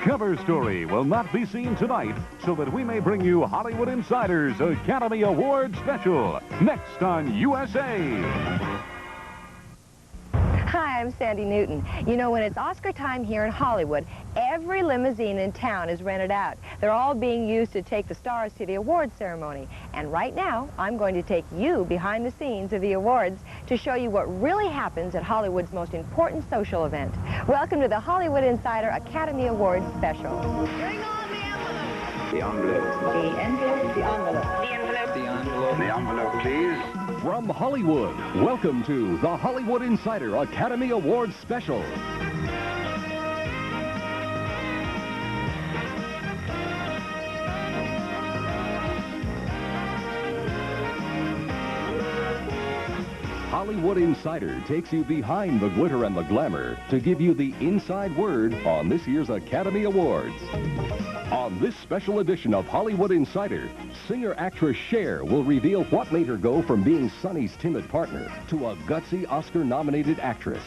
cover story will not be seen tonight, so that we may bring you Hollywood Insider's Academy Award special next on USA. Hi, I'm Sandy Newton. You know, when it's Oscar time here in Hollywood, every limousine in town is rented out. They're all being used to take the stars to the awards ceremony. And right now, I'm going to take you behind the scenes of the awards to show you what really happens at Hollywood's most important social event. Welcome to the Hollywood Insider Academy Awards special. Bring on the envelope. The envelope. The envelope. The envelope. The envelope. The envelope. The envelope, please. From Hollywood, welcome to the Hollywood Insider Academy Awards Special. Hollywood Insider takes you behind the glitter and the glamour to give you the inside word on this year's Academy Awards. On this special edition of Hollywood Insider, singer-actress Cher will reveal what made her go from being Sonny's timid partner to a gutsy Oscar-nominated actress.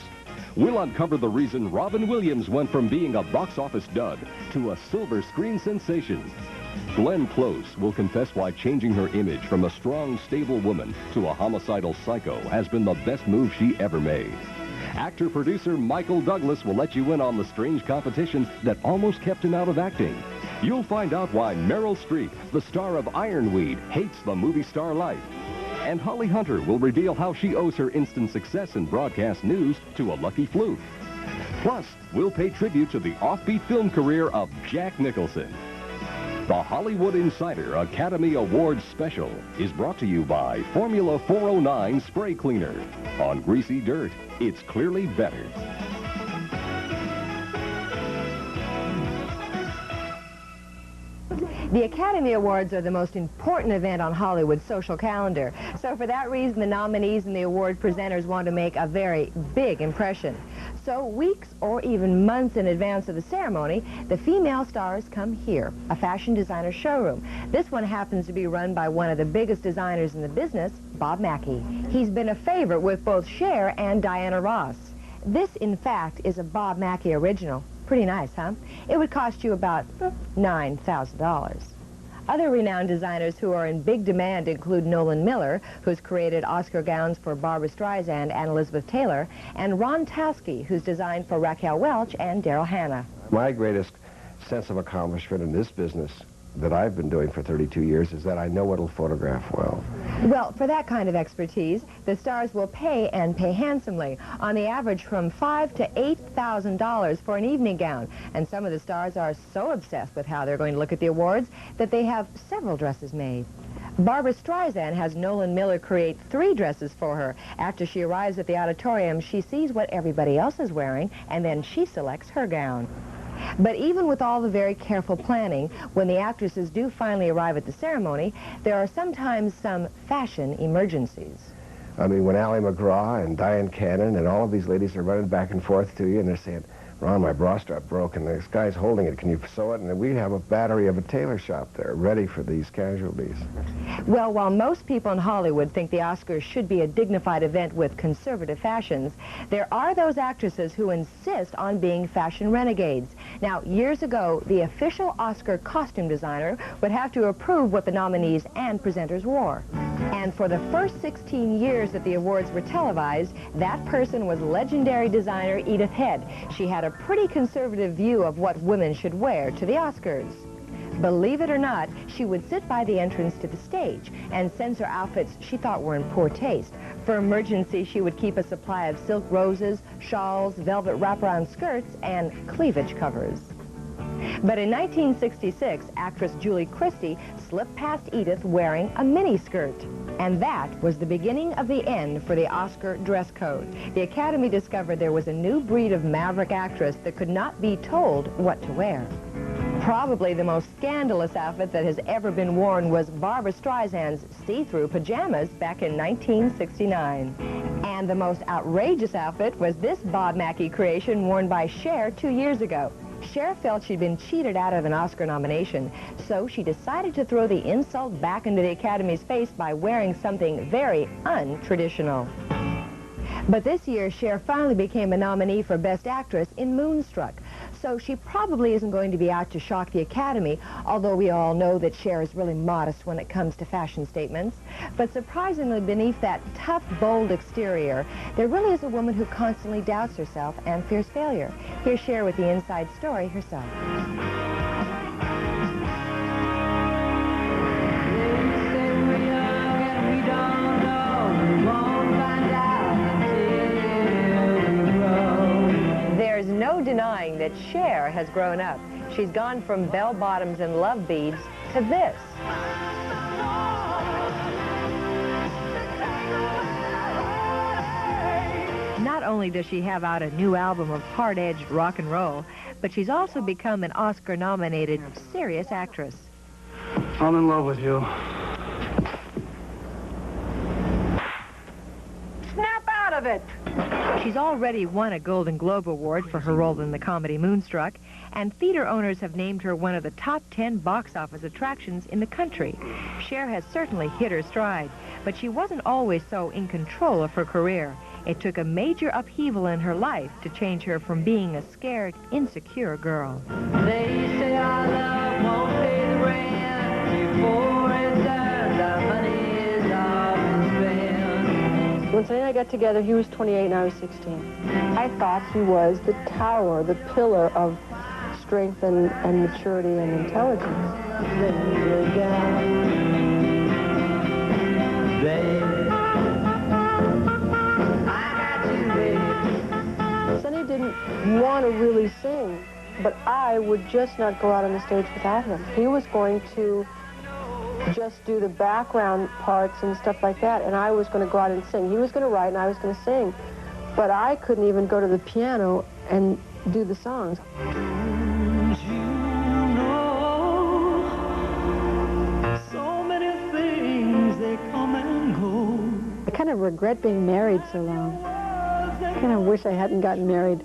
We'll uncover the reason Robin Williams went from being a box office dud to a silver screen sensation. Glenn Close will confess why changing her image from a strong, stable woman to a homicidal psycho has been the best move she ever made. Actor-producer Michael Douglas will let you in on the strange competition that almost kept him out of acting. You'll find out why Meryl Streep, the star of Ironweed, hates the movie star life. And Holly Hunter will reveal how she owes her instant success in broadcast news to a lucky fluke. Plus, we'll pay tribute to the offbeat film career of Jack Nicholson. The Hollywood Insider Academy Awards Special is brought to you by Formula 409 Spray Cleaner. On greasy dirt, it's clearly better. The Academy Awards are the most important event on Hollywood's social calendar. So for that reason, the nominees and the award presenters want to make a very big impression. So weeks or even months in advance of the ceremony, the female stars come here, a fashion designer showroom. This one happens to be run by one of the biggest designers in the business, Bob Mackie. He's been a favorite with both Cher and Diana Ross. This, in fact, is a Bob Mackie original. Pretty nice, huh? It would cost you about $9,000. Other renowned designers who are in big demand include Nolan Miller, who's created Oscar gowns for Barbra Streisand and Elizabeth Taylor, and Ron Tasky, who's designed for Raquel Welch and Daryl Hannah. My greatest sense of accomplishment in this business that I've been doing for 32 years is that I know what'll photograph well. Well, for that kind of expertise, the stars will pay and pay handsomely, on the average from $5,000 to $8,000 for an evening gown. And some of the stars are so obsessed with how they're going to look at the awards that they have several dresses made. Barbra Streisand has Nolan Miller create 3 dresses for her. After she arrives at the auditorium, she sees what everybody else is wearing, and then she selects her gown. But even with all the very careful planning, when the actresses do finally arrive at the ceremony, there are sometimes some fashion emergencies. I mean, when Ally McGraw and Diane Cannon and all of these ladies are running back and forth to you and they're saying, Ron, my bra strap broke and this guy's holding it. Can you sew it? And we have a battery of a tailor shop there ready for these casualties. Well, while most people in Hollywood think the Oscars should be a dignified event with conservative fashions, there are those actresses who insist on being fashion renegades. Now, years ago, the official Oscar costume designer would have to approve what the nominees and presenters wore. And for the first 16 years that the awards were televised, that person was legendary designer Edith Head. She had a pretty conservative view of what women should wear to the Oscars. Believe it or not, she would sit by the entrance to the stage and censor outfits she thought were in poor taste. For emergency, she would keep a supply of silk roses, shawls, velvet wraparound skirts, and cleavage covers. But in 1966, actress Julie Christie slipped past Edith wearing a miniskirt. And that was the beginning of the end for the Oscar dress code. The Academy discovered there was a new breed of maverick actress that could not be told what to wear. Probably the most scandalous outfit that has ever been worn was Barbra Streisand's see-through pajamas back in 1969. And the most outrageous outfit was this Bob Mackie creation worn by Cher 2 years ago. Cher felt she'd been cheated out of an Oscar nomination, so she decided to throw the insult back into the Academy's face by wearing something very untraditional. But this year, Cher finally became a nominee for Best Actress in Moonstruck. So she probably isn't going to be out to shock the Academy, although we all know that Cher is really modest when it comes to fashion statements. But surprisingly, beneath that tough, bold exterior, there really is a woman who constantly doubts herself and fears failure. Here's Cher with the inside story herself. There's no denying that Cher has grown up. She's gone from bell-bottoms and love beads to this. Not only does she have out a new album of hard-edged rock and roll, but she's also become an Oscar-nominated serious actress. I'm in love with you. Snap out of it! She's already won a Golden Globe Award for her role in the comedy Moonstruck, and theater owners have named her one of the top 10 box office attractions in the country. Cher has certainly hit her stride, but she wasn't always so in control of her career. It took a major upheaval in her life to change her from being a scared, insecure girl. They say our love won't pay the rent before it's earned, our money is often spent. When Sonny and I got together, he was 28 and I was 16. I thought he was the tower, the pillar of strength and maturity and intelligence. Sonny didn't want to really sing, but I would just not go out on the stage without him. He was going to just do the background parts and stuff like that, and I was going to go out and sing. He was going to write and I was going to sing, but I couldn't even go to the piano and do the songs. I kind of regret being married so long. I kind of wish I hadn't gotten married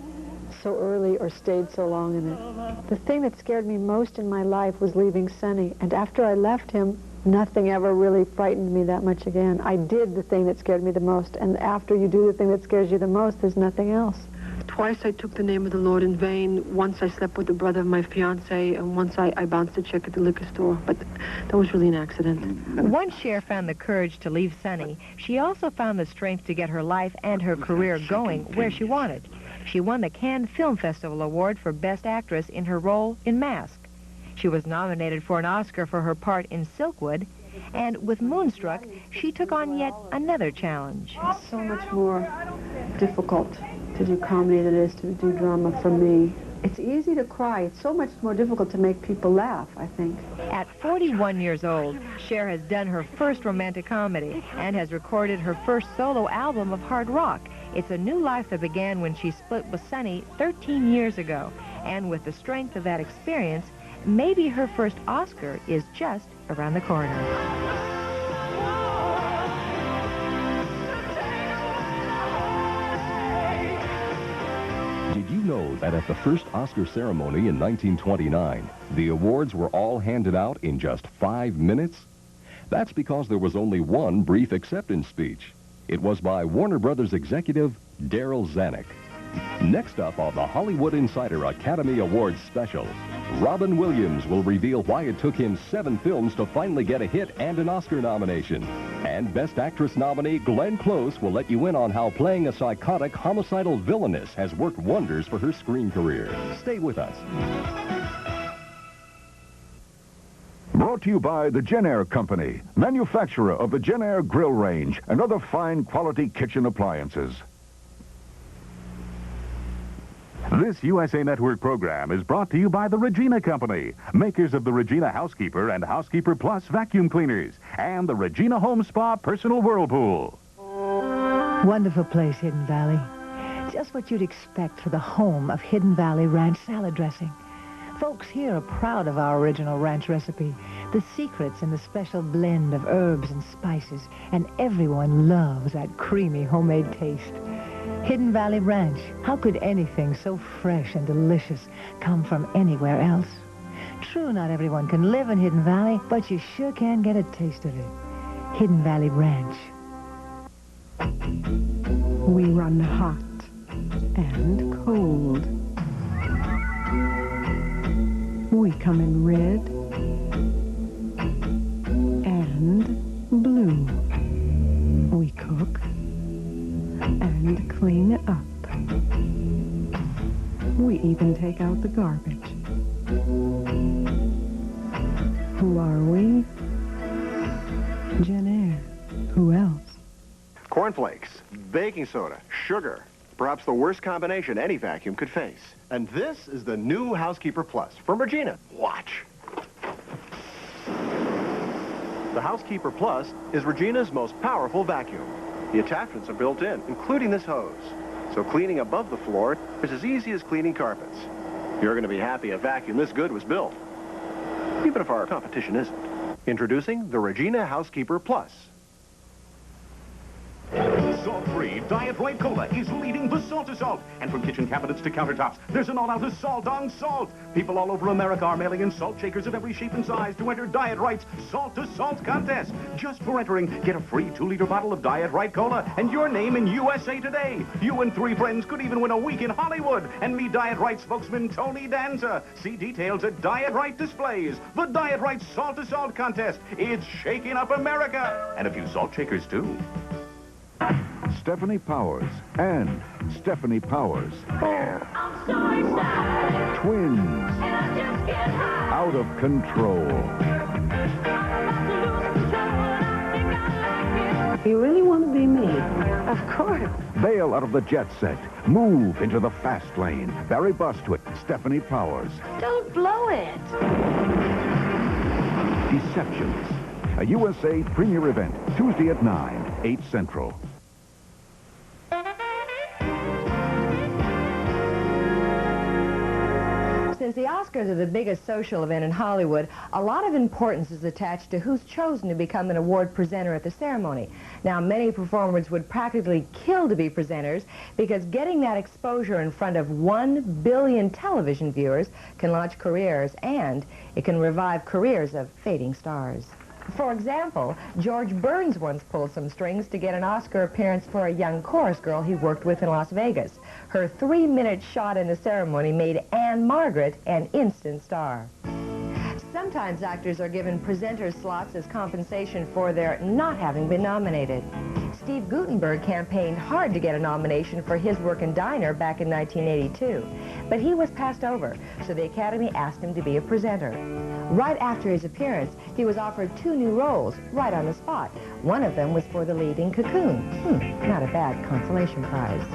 so early or stayed so long in it. The thing that scared me most in my life was leaving Sonny, and after I left him, nothing ever really frightened me that much again. I did the thing that scared me the most, and after you do the thing that scares you the most, there's nothing else. Twice I took the name of the Lord in vain. Once I slept with the brother of my fiancé, and once I bounced a check at the liquor store. But that was really an accident. Once Cher found the courage to leave Sonny, she also found the strength to get her life and her career going where she wanted. She won the Cannes Film Festival Award for Best Actress in her role in Mask. She was nominated for an Oscar for her part in Silkwood, and with Moonstruck, she took on yet another challenge. It's so much more difficult to do comedy than it is to do drama for me. It's easy to cry. It's so much more difficult to make people laugh, I think. At 41 years old, Cher has done her first romantic comedy and has recorded her first solo album of hard rock. It's a new life that began when she split with Sonny 13 years ago. And with the strength of that experience, maybe her first Oscar is just around the corner. Did you know that at the first Oscar ceremony in 1929, the awards were all handed out in just 5 minutes? That's because there was only one brief acceptance speech. It was by Warner Brothers executive Darryl Zanuck. Next up on the Hollywood Insider Academy Awards special, Robin Williams will reveal why it took him 7 films to finally get a hit and an Oscar nomination. And Best Actress nominee Glenn Close will let you in on how playing a psychotic, homicidal villainess has worked wonders for her screen career. Stay with us. Brought to you by the Genair Company, manufacturer of the Genair grill range and other fine quality kitchen appliances. This USA Network program is brought to you by the Regina Company, makers of the Regina Housekeeper and Housekeeper Plus vacuum cleaners, and the Regina Home Spa Personal Whirlpool. Wonderful place, Hidden Valley. Just what you'd expect for the home of Hidden Valley Ranch salad dressing. Folks here are proud of our original ranch recipe. The secret's in the special blend of herbs and spices, and everyone loves that creamy homemade taste. Hidden Valley Ranch. How could anything so fresh and delicious come from anywhere else? True, not everyone can live in Hidden Valley, but you sure can get a taste of it. Hidden Valley Ranch. We run hot and cold. We come in red and blue. We cook and clean it up. We even take out the garbage. Who are we? Genair. Who else? Cornflakes, baking soda, sugar. Perhaps the worst combination any vacuum could face. And this is the new Housekeeper Plus from Regina. Watch. The Housekeeper Plus is Regina's most powerful vacuum. The attachments are built in, including this hose. So cleaning above the floor is as easy as cleaning carpets. You're going to be happy a vacuum this good was built, even if our competition isn't. Introducing the Regina Housekeeper Plus. Salt-free Diet Right Cola is leading the salt to salt. And from kitchen cabinets to countertops, there's an all-out assault on salt. People all over America are mailing in salt shakers of every shape and size to enter Diet Right's Salt to Salt contest. Just for entering, get a free 2-liter bottle of Diet Right Cola and your name in USA Today. You and 3 friends could even win a week in Hollywood and meet Diet Right spokesman Tony Danza. See details at Diet Right displays. The Diet Right Salt to Salt contest. It's shaking up America. And a few salt shakers, too. Stephanie Powers and Stephanie Powers. I'm so excited. Twins. And I just get high. Out of control. You really want to be me? Of course. Bail out of the jet set. Move into the fast lane. Barry Bostwick, Stephanie Powers. Don't blow it. Deceptions. A USA premiere event. Tuesday at 9, 8 Central. Since the Oscars are the biggest social event in Hollywood, a lot of importance is attached to who's chosen to become an award presenter at the ceremony. Now, many performers would practically kill to be presenters because getting that exposure in front of 1 billion television viewers can launch careers, and it can revive careers of fading stars. For example, George Burns once pulled some strings to get an Oscar appearance for a young chorus girl he worked with in Las Vegas. Her 3-minute shot in the ceremony made Anne Margaret an instant star. Sometimes actors are given presenter slots as compensation for their not having been nominated. Steve Guttenberg campaigned hard to get a nomination for his work in Diner back in 1982, but he was passed over, so the Academy asked him to be a presenter. Right after his appearance, he was offered 2 new roles right on the spot. One of them was for the lead in Cocoon. Not a bad consolation prize.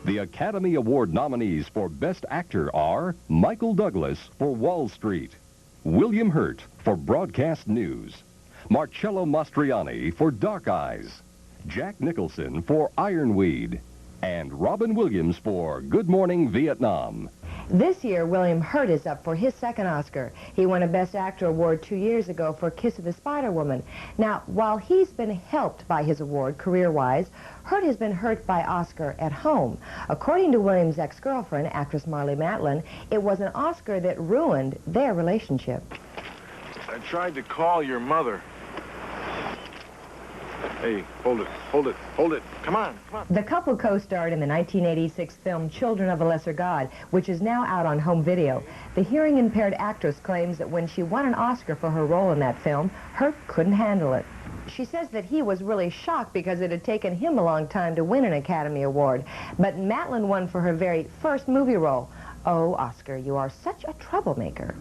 The Academy Award nominees for Best Actor are Michael Douglas for Wall Street, William Hurt for Broadcast News, Marcello Mastroianni for Dark Eyes, Jack Nicholson for Ironweed, and Robin Williams for Good Morning Vietnam. This year, William Hurt is up for his second Oscar. He won a Best Actor award 2 years ago for Kiss of the Spider-Woman. Now, while he's been helped by his award career-wise, Hurt has been hurt by Oscar at home. According to Williams' ex-girlfriend, actress Marlee Matlin, it was an Oscar that ruined their relationship. I tried to call your mother. Hey, hold it, hold it, hold it. Come on, come on. The couple co-starred in the 1986 film Children of a Lesser God, which is now out on home video. The hearing-impaired actress claims that when she won an Oscar for her role in that film, Hurt couldn't handle it. She says that he was really shocked because it had taken him a long time to win an Academy Award. But Matlin won for her very first movie role. Oh, Oscar, you are such a troublemaker.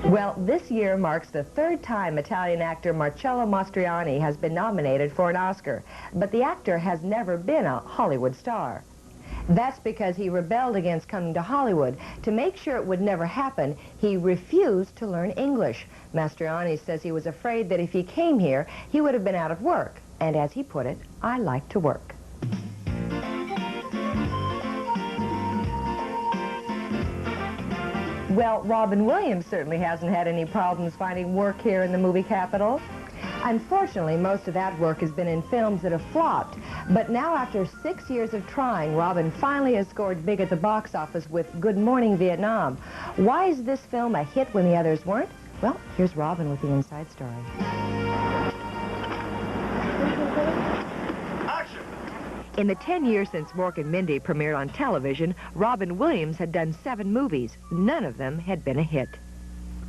Well, this year marks the 3rd time Italian actor Marcello Mastroianni has been nominated for an Oscar, but the actor has never been a Hollywood star. That's because he rebelled against coming to Hollywood. To make sure it would never happen, he refused to learn English. Mastroianni says he was afraid that if he came here, he would have been out of work. And as he put it, I like to work. Well, Robin Williams certainly hasn't had any problems finding work here in the movie capital. Unfortunately, most of that work has been in films that have flopped. But now, after 6 years of trying, Robin finally has scored big at the box office with Good Morning Vietnam. Why is this film a hit when the others weren't? Well, here's Robin with the inside story. In the 10 years since Mork and Mindy premiered on television, Robin Williams had done 7 movies. None of them had been a hit.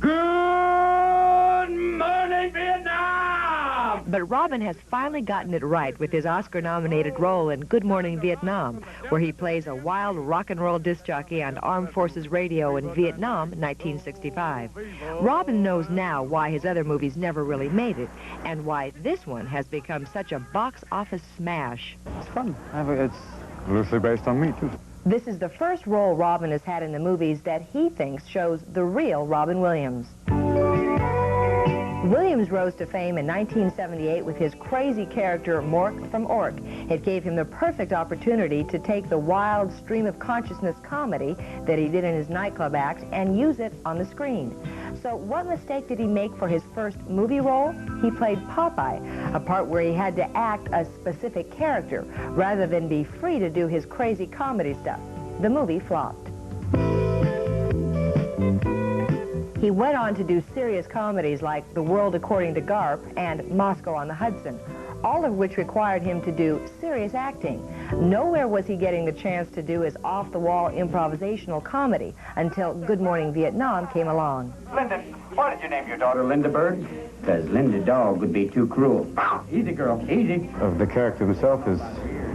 Good morning, Vietnam! But Robin has finally gotten it right with his Oscar-nominated role in Good Morning Vietnam, where he plays a wild rock and roll disc jockey on Armed Forces Radio in Vietnam, 1965. Robin knows now why his other movies never really made it, and why this one has become such a box office smash. It's fun. It's loosely based on me, too. This is the first role Robin has had in the movies that he thinks shows the real Robin Williams. Williams rose to fame in 1978 with his crazy character Mork from Ork. It gave him the perfect opportunity to take the wild stream of consciousness comedy that he did in his nightclub act and use it on the screen. So what mistake did he make for his first movie role? He played Popeye, a part where he had to act a specific character rather than be free to do his crazy comedy stuff. The movie flopped. He went on to do serious comedies like The World According to Garp and Moscow on the Hudson, all of which required him to do serious acting. Nowhere was he getting the chance to do his off-the-wall improvisational comedy until Good Morning Vietnam came along. Linda, why did you name your daughter Linda Bird? Because Linda Dog would be too cruel. Easy, girl, easy. The character himself is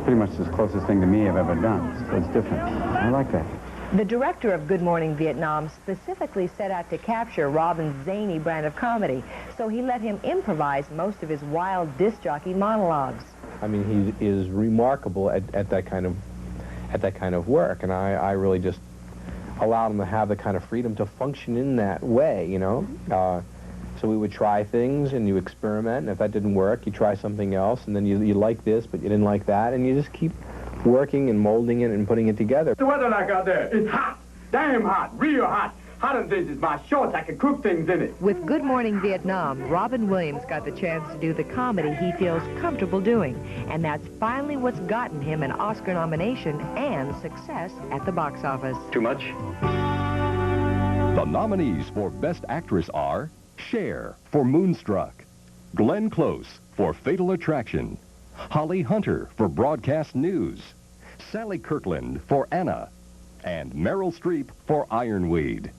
pretty much the closest thing to me I've ever done, so it's different. I like that. The director of Good Morning Vietnam specifically set out to capture Robin's zany brand of comedy, so he let him improvise most of his wild disc jockey monologues. I mean, he is remarkable at that kind of work, and I really just allowed him to have the kind of freedom to function in that way, you know. So we would try things, and you experiment, and if that didn't work, you try something else, and then you like this, but you didn't like that, and you just keep working and molding it and putting it together. The weather like out there, it's hot, damn hot, real hot. Hot as this is my shorts, I can cook things in it. With Good Morning Vietnam, Robin Williams got the chance to do the comedy he feels comfortable doing, and that's finally what's gotten him an Oscar nomination and success at the box office. Too much? The nominees for Best Actress are Cher for Moonstruck, Glenn Close for Fatal Attraction, Holly Hunter for Broadcast News, Sally Kirkland for Anna, and Meryl Streep for Ironweed.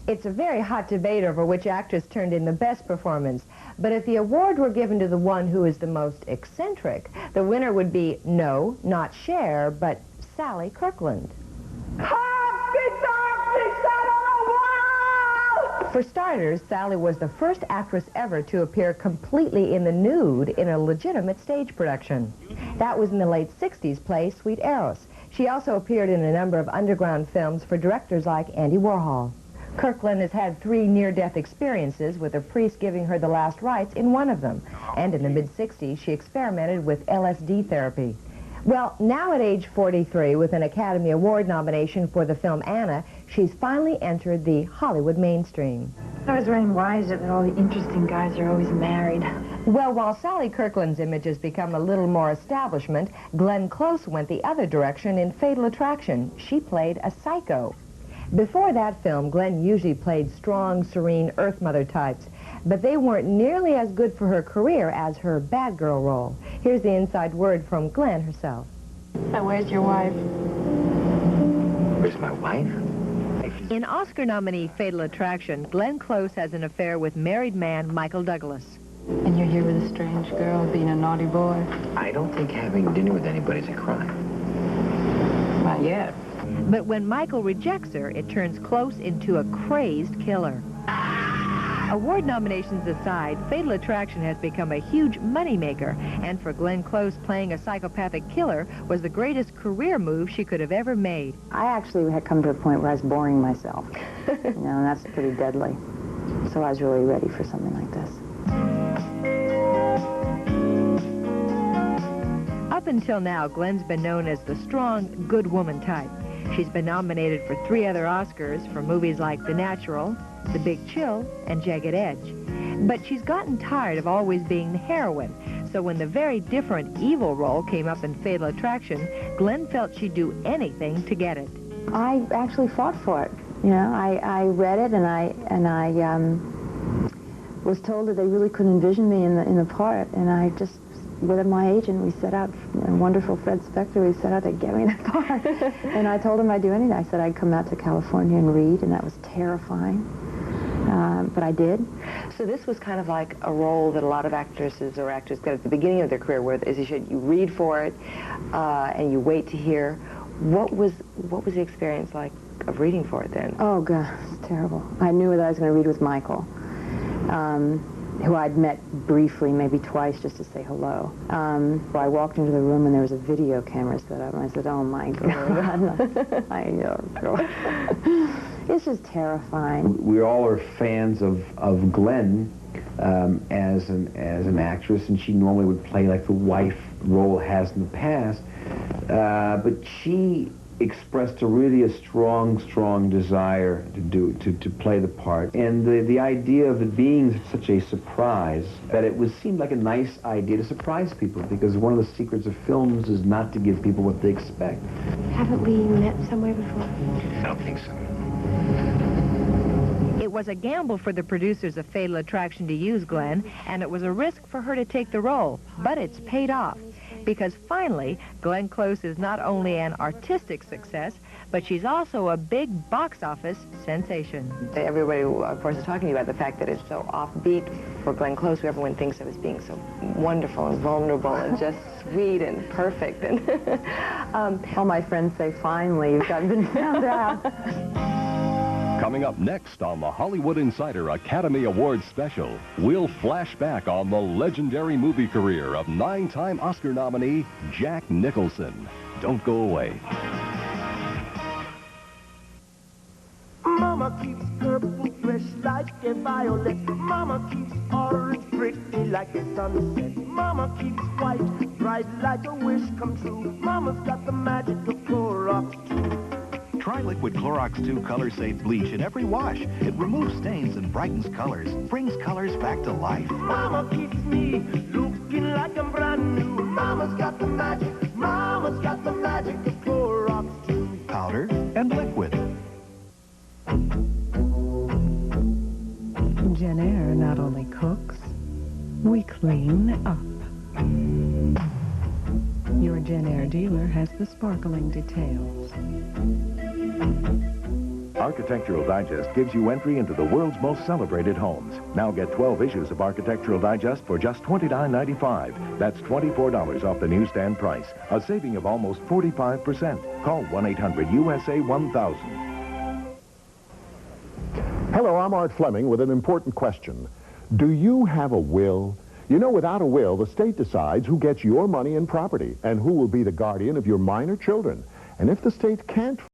It's a very hot debate over which actress turned in the best performance, but if the award were given to the one who is the most eccentric, the winner would be, no, not Cher, but Sally Kirkland. For starters, Sally was the first actress ever to appear completely in the nude in a legitimate stage production. That was in the late 60s play Sweet Eros. She also appeared in a number of underground films for directors like Andy Warhol. Kirkland has had 3 near-death experiences, with a priest giving her the last rites in one of them. And in the mid-60s, she experimented with LSD therapy. Well, now at age 43, with an Academy Award nomination for the film Anna, she's finally entered the Hollywood mainstream. I was very wise that all the interesting guys are always married. Well, while Sally Kirkland's image has become a little more establishment, Glenn Close went the other direction in Fatal Attraction. She played a psycho. Before that film, Glenn usually played strong, serene Earth Mother types, but they weren't nearly as good for her career as her bad girl role. Here's the inside word from Glenn herself. So where's your wife? Where's my wife? In Oscar nominee Fatal Attraction, Glenn Close has an affair with married man Michael Douglas. And you're here with a strange girl, being a naughty boy? I don't think having dinner with anybody's a crime. Not yet. But when Michael rejects her, it turns Close into a crazed killer. Award nominations aside, Fatal Attraction has become a huge moneymaker, and for Glenn Close, playing a psychopathic killer was the greatest career move she could have ever made. I actually had come to a point where I was boring myself. You know, and that's pretty deadly. So I was really ready for something like this. Up until now, Glenn's been known as the strong, good woman type. She's been nominated for 3 other Oscars for movies like The Natural, The Big Chill, and Jagged Edge. But she's gotten tired of always being the heroine, so when the very different evil role came up in Fatal Attraction, Glenn felt she'd do anything to get it. I actually fought for it. You know, I read it, and I was told that they really couldn't envision me in the part, and I just with my agent, we set out, and wonderful Fred Spector, we set out to get me the part. And I told him I'd do anything. I said I'd come out to California and read, and that was terrifying. But I did. So this was kind of like a role that a lot of actresses or actors get at the beginning of their career, where, as you said, you read for it, and you wait to hear. What was the experience like of reading for it then? Oh, God, it's terrible. I knew that I was going to read with Michael, who I'd met briefly, maybe twice, just to say hello. So I walked into the room, and there was a video camera set up, and I said, oh, my God. I know. It's just terrifying. We all are fans of Glenn as an actress, and she normally would play like the wife role has in the past. But she expressed a strong desire to play the part, and the idea of it being such a surprise that seemed like a nice idea to surprise people, because one of the secrets of films is not to give people what they expect. Haven't we met somewhere before? I don't think so. It was a gamble for the producers of Fatal Attraction to use Glenn, and it was a risk for her to take the role, but it's paid off. Because finally, Glenn Close is not only an artistic success, but she's also a big box office sensation. Everybody, of course, is talking about the fact that it's so offbeat for Glenn Close, who everyone thinks of as being so wonderful and vulnerable and just sweet and perfect. And all my friends say, finally, you've been found out. Coming up next on the Hollywood Insider Academy Awards special, we'll flash back on the legendary movie career of 9-time Oscar nominee Jack Nicholson. Don't go away. Mama keeps purple fresh like a violet. Mama keeps orange pretty like a sunset. Mama keeps white bright like a wish come true. Mama's got the magic of Clorox too. Try Liquid Clorox 2 Color Safe Bleach in every wash. It removes stains and brightens colors, brings colors back to life. Mama keeps me looking like I'm brand new. Mama's got the magic. Mama's got the magic of Clorox 2. Powder and liquid. Jenn-Air not only cooks, we clean up. Your Jenn-Air dealer has the sparkling details. Architectural Digest gives you entry into the world's most celebrated homes. Now get 12 issues of Architectural Digest for just $29.95. That's $24 off the newsstand price, a saving of almost 45%. Call 1-800-USA-1000. Hello, I'm Art Fleming with an important question. Do you have a will? You know, without a will, the state decides who gets your money and property and who will be the guardian of your minor children. And if the state can't